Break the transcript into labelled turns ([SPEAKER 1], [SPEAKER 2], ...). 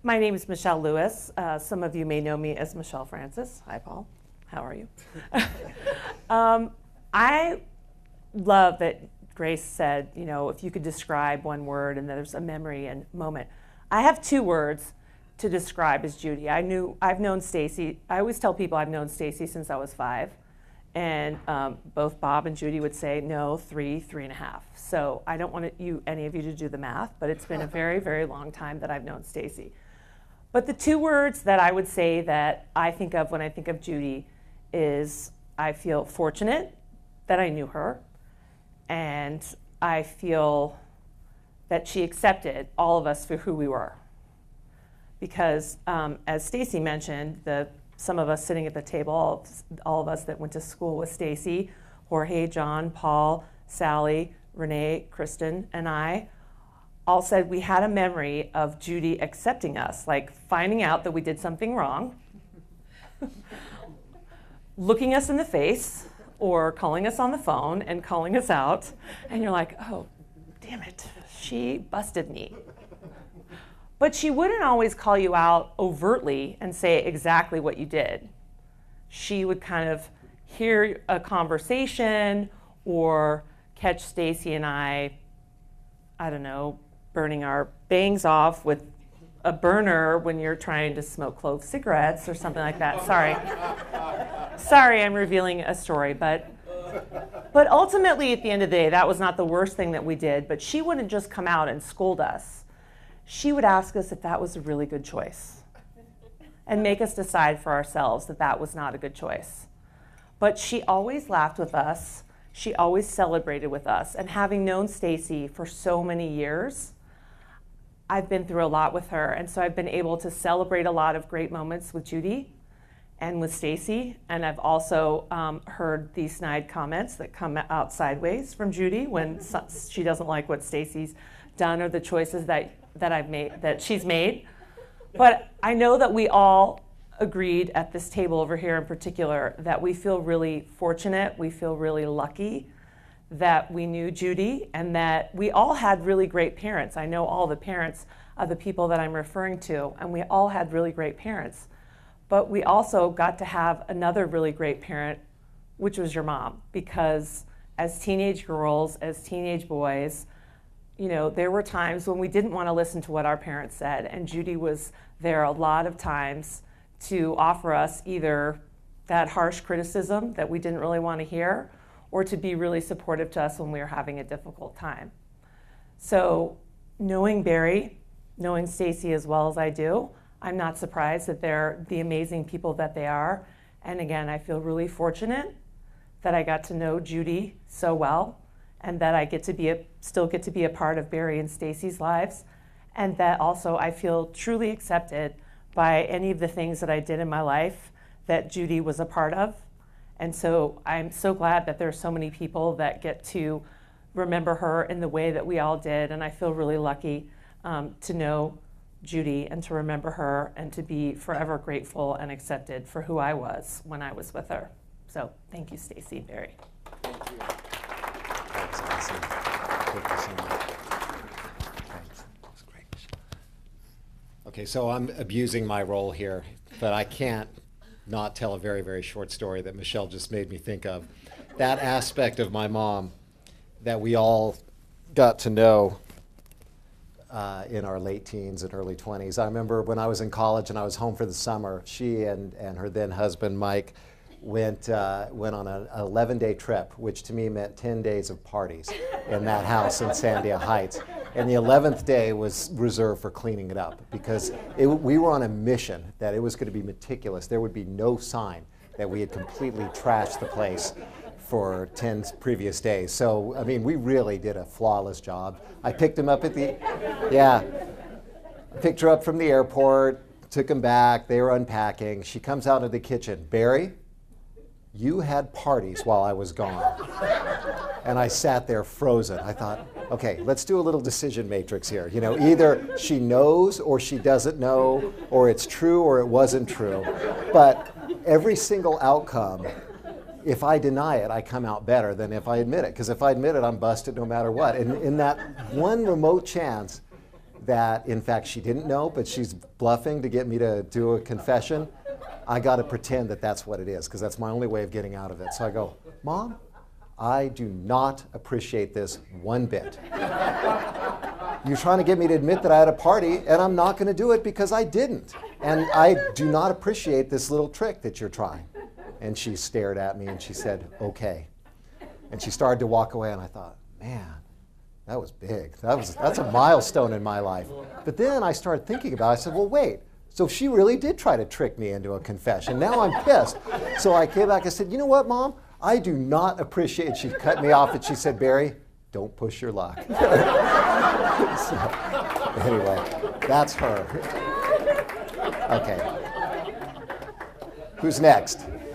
[SPEAKER 1] My name is Michelle Lewis. Some of you may know me as Michelle Francis. Hi, Paul. How are you? I love that Grace said, you know, if you could describe one word and there's a memory and moment. I have two words to describe as Judy. I've known Stacy. I always tell people I've known Stacy since I was 5. And both Bob and Judy would say, no, 3.5. So I don't want any of you to do the math, but it's been a very, very long time that I've known Stacy. But the two words that I would say that I think of when I think of Judy is I feel fortunate that I knew her, and I feel that she accepted all of us for who we were. Because as Stacy mentioned, some of us sitting at the table, all of us that went to school with Stacy, Jorge, John, Paul, Sally, Renee, Kristen, and I, all said we had a memory of Judy accepting us, like finding out that we did something wrong, looking us in the face, or calling us on the phone and calling us out, and you're like, oh, damn it, she busted me. But she wouldn't always call you out overtly and say exactly what you did. She would kind of hear a conversation or catch Stacy and I don't know, burning our bangs off with a burner when you're trying to smoke clove cigarettes or something like that. Sorry, I'm revealing a story, but ultimately at the end of the day, that was not the worst thing that we did, but she wouldn't just come out and scold us. She would ask us if that was a really good choice and make us decide for ourselves that that was not a good choice. But she always laughed with us. She always celebrated with us. And having known Stacy for so many years, I've been through a lot with her. And so I've been able to celebrate a lot of great moments with Judy and with Stacy. And I've also heard these snide comments that come out sideways from Judy when she doesn't like what Stacy's done or the choices that she's made. But I know that we all agreed at this table over here in particular that we feel really fortunate, we feel really lucky that we knew Judy and that we all had really great parents. I know all the parents of the people that I'm referring to, and we all had really great parents. But we also got to have another really great parent, which was your mom, because as teenage girls, as teenage boys, you know, there were times when we didn't want to listen to what our parents said, and Judy was there a lot of times to offer us either that harsh criticism that we didn't really want to hear, or to be really supportive to us when we were having a difficult time. So knowing Barry, knowing Stacy as well as I do, I'm not surprised that they're the amazing people that they are. And again, I feel really fortunate that I got to know Judy so well, and that I still get to be a part of Barry and Stacy's lives, and that also I feel truly accepted by any of the things that I did in my life that Judy was a part of. And so I'm so glad that there are so many people that get to remember her in the way that we all did, and I feel really lucky to know Judy and to remember her and to be forever grateful and accepted for who I was when I was with her. So thank you, Stacy and Barry.
[SPEAKER 2] Thank you. That was awesome. Thank you so much. Thanks. That was great. Okay, so I'm abusing my role here, but I can't not tell a very, very short story that Michelle just made me think of. That aspect of my mom that we all got to know in our late teens and early 20s. I remember when I was in college and I was home for the summer, she and her then husband, Mike, went on an 11-day trip, which to me meant 10 days of parties in that house in Sandia Heights. And the 11th day was reserved for cleaning it up because we were on a mission that it was going to be meticulous. There would be no sign that we had completely trashed the place for 10 previous days. So, I mean, we really did a flawless job. I picked him up I picked her up from the airport, took him back, they were unpacking. She comes out of the kitchen, Barry, you had parties while I was gone. And I sat there frozen. I thought, okay, let's do a little decision matrix here. You know, either she knows or she doesn't know, or it's true or it wasn't true. But every single outcome, if I deny it, I come out better than if I admit it. Because if I admit it, I'm busted no matter what. And in that one remote chance that, in fact, she didn't know, but she's bluffing to get me to do a confession, I got to pretend that that's what it is, because that's my only way of getting out of it. So I go, Mom, I do not appreciate this one bit. You're trying to get me to admit that I had a party, and I'm not going to do it because I didn't. And I do not appreciate this little trick that you're trying. And she stared at me and she said, okay. And she started to walk away, and I thought, man, that was big. That's a milestone in my life. But then I started thinking about it. I said, well, wait. So she really did try to trick me into a confession. Now I'm pissed. So I came back and said, you know what, Mom? I do not appreciate. She cut me off and she said, Barry, don't push your luck. So, anyway, that's her. Okay. Who's next?